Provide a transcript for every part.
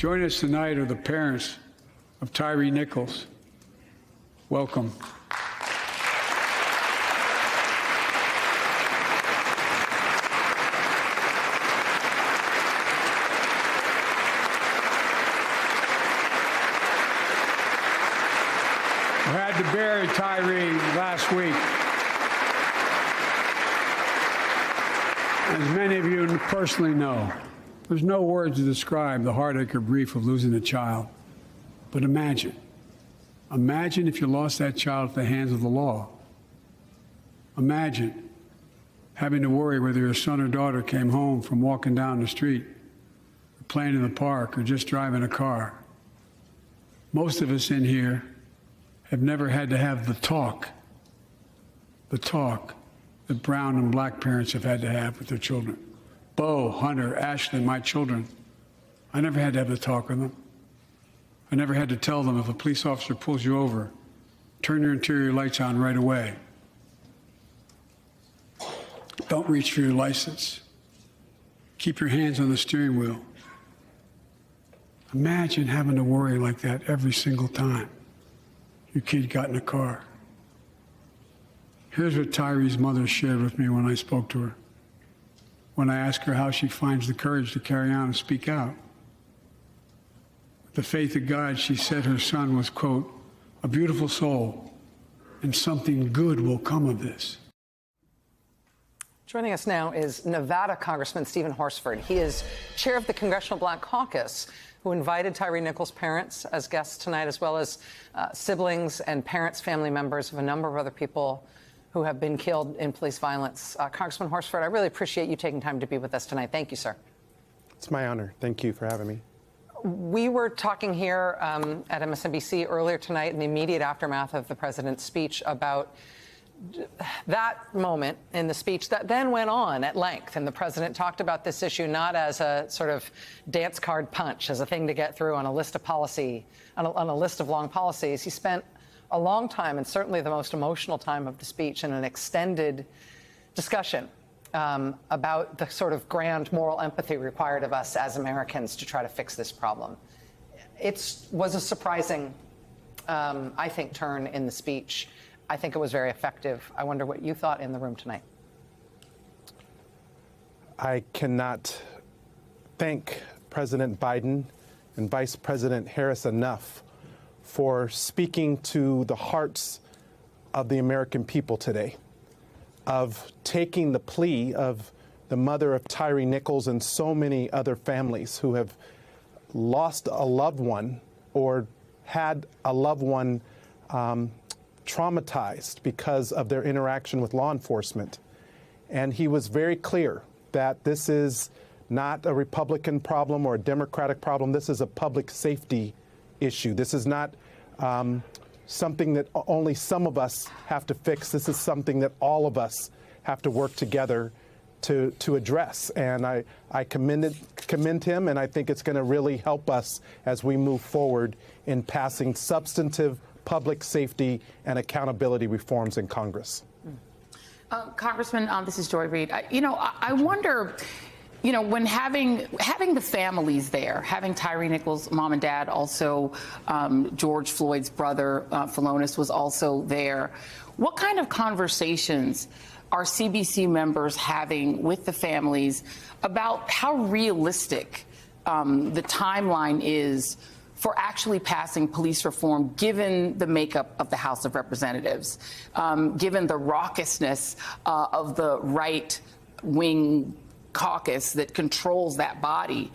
Joining us tonight are the parents of Tyre Nichols. Welcome. We had to bury Tyre last week. As many of you personally know, there's no words to describe the heartache or grief of losing a child. But imagine if you lost that child at the hands of the law. Imagine having to worry whether your son or daughter came home from walking down the street, or playing in the park, or just driving a car. Most of us in here have never had to have the talk that brown and black parents have had to have with their children. Bo, Hunter, Ashley, my children. I never had to have the talk with them. I never had to tell them if a police officer pulls you over, turn your interior lights on right away. Don't reach for your license. Keep your hands on the steering wheel. Imagine having to worry like that every single time your kid got in a car. Here's what Tyre's mother shared with me when I spoke to her. When I asked her how she finds the courage to carry on and speak out. With the faith of God, she said her son was, quote, a beautiful soul, and something good will come of this. Joining us now is Nevada Congressman Stephen Horsford. He is chair of the Congressional Black Caucus, who invited Tyre Nichols' parents as guests tonight, as well as siblings and parents, family members of a number of other people who have been killed in police violence. Congressman Horsford, I really appreciate you taking time to be with us tonight. Thank you, sir. It's my honor. Thank you for having me. We were talking here at MSNBC earlier tonight in the immediate aftermath of the president's speech about that moment in the speech that then went on at length. And the president talked about this issue not as a sort of dance card punch, as a thing to get through on a list of policy, on a list of long policies. He spent a long time, and certainly the most emotional time of the speech, in an extended discussion about the sort of grand moral empathy required of us as Americans to try to fix this problem. It was a surprising, I think, turn in the speech. I think it was very effective. I wonder what you thought in the room tonight. I cannot thank President Biden and Vice President Harris enough for speaking to the hearts of the American people today, of taking the plea of the mother of Tyre Nichols and so many other families who have lost a loved one or had a loved one traumatized because of their interaction with law enforcement. And he was very clear that this is not a Republican problem or a Democratic problem. This is a public safety issue. This is not something that only some of us have to fix. This is something that all of us have to work together to address. And I commend him, and I think it's going to really help us as we move forward in passing substantive public safety and accountability reforms in Congress. Congressman, this is Joy Reid. I wonder, when having the families there, having Tyre Nichols' mom and dad, also George Floyd's brother, Philonise, was also there. What kind of conversations are CBC members having with the families about how realistic the timeline is for actually passing police reform, given the makeup of the House of Representatives, given the raucousness of the right-wing caucus that controls that body?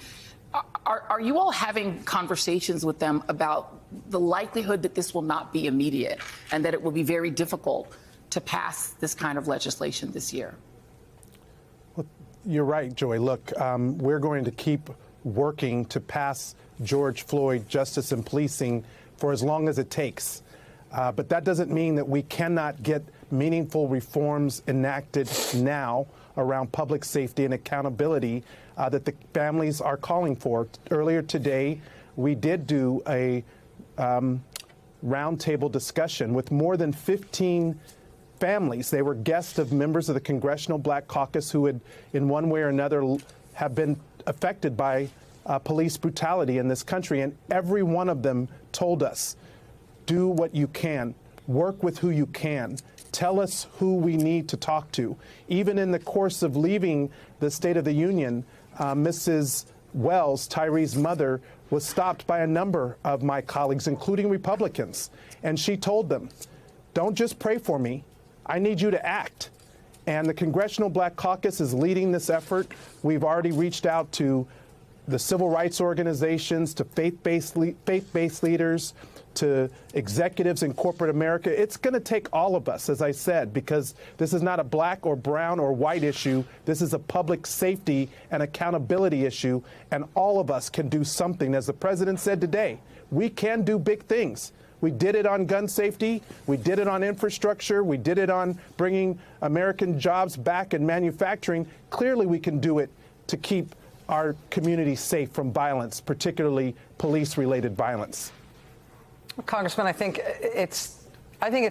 Are you all having conversations with them about the likelihood that this will not be immediate and that it will be very difficult to pass this kind of legislation this year? Well, you're right, Joy. Look, we're going to keep working to pass George Floyd justice and policing for as long as it takes. But that doesn't mean that we cannot get meaningful reforms enacted now around public safety and accountability that the families are calling for. Earlier today, we did do a roundtable discussion with more than 15 families. They were guests of members of the Congressional Black Caucus who had, in one way or another, have been affected by police brutality in this country, and every one of them told us, do what you can, work with who you can, tell us who we need to talk to. Even in the course of leaving the State of the Union, Mrs. Wells, Tyree's mother, was stopped by a number of my colleagues, including Republicans, and she told them, don't just pray for me, I need you to act. And the Congressional Black Caucus is leading this effort. We've already reached out to the civil rights organizations, to faith-based leaders, to executives in corporate America. It's going to take all of us, as I said, because this is not a black or brown or white issue. This is a public safety and accountability issue, and all of us can do something. As the president said today, we can do big things. We did it on gun safety. We did it on infrastructure. We did it on bringing American jobs back in manufacturing. Clearly, we can do it to keep our communities safe from violence, particularly police-related violence. Congressman, I think it's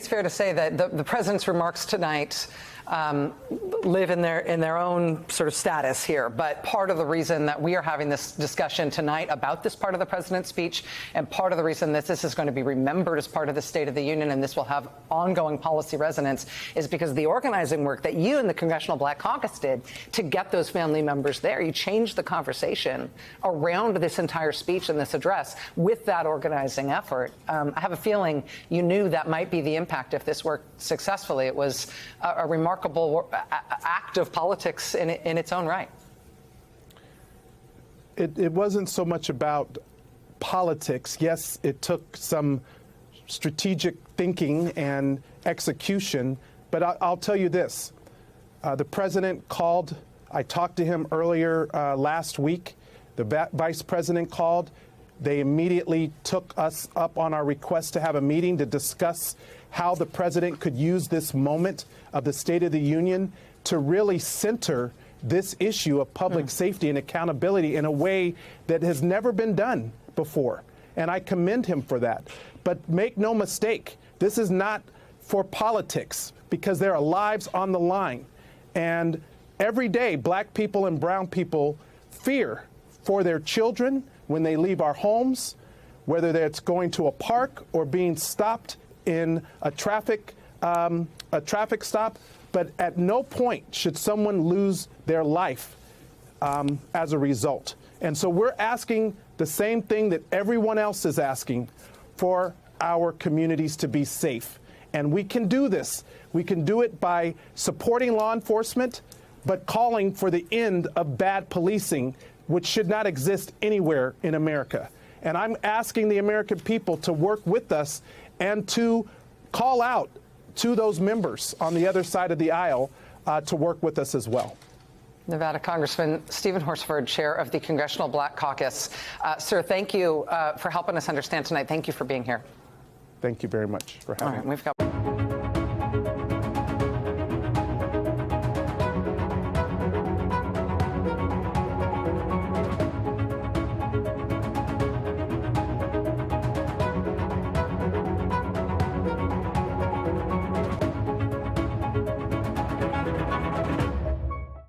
fair to say that the president's remarks tonight live in their own sort of status here. But part of the reason that we are having this discussion tonight about this part of the president's speech, and part of the reason that this is going to be remembered as part of the State of the Union, and this will have ongoing policy resonance, is because the organizing work that you and the Congressional Black Caucus did to get those family members there. You changed the conversation around this entire speech and this address with that organizing effort. I have a feeling you knew that might be the impact if this worked successfully. It was a remarkable act of politics in its own right. It wasn't so much about politics. Yes, it took some strategic thinking and execution, but I'll tell you this. The president called. I talked to him earlier last week. The vice president called. They immediately took us up on our request to have a meeting to discuss how the president could use this moment of the State of the Union to really center this issue of public safety and accountability in a way that has never been done before. And I commend him for that. But make no mistake, this is not for politics, because there are lives on the line. And every day, black people and brown people fear for their children when they leave our homes, whether it's going to a park or being stopped in a traffic stop. But at no point should someone lose their life as a result. And so we're asking the same thing that everyone else is asking, for our communities to be safe. And we can do this. We can do it by supporting law enforcement, but calling for the end of bad policing, which should not exist anywhere in America. And I'm asking the American people to work with us and to call out to those members on the other side of the aisle to work with us as well. Nevada Congressman Stephen Horsford, chair of the Congressional Black Caucus. Sir, thank you for helping us understand tonight. Thank you for being here. Thank you very much for having me. We've got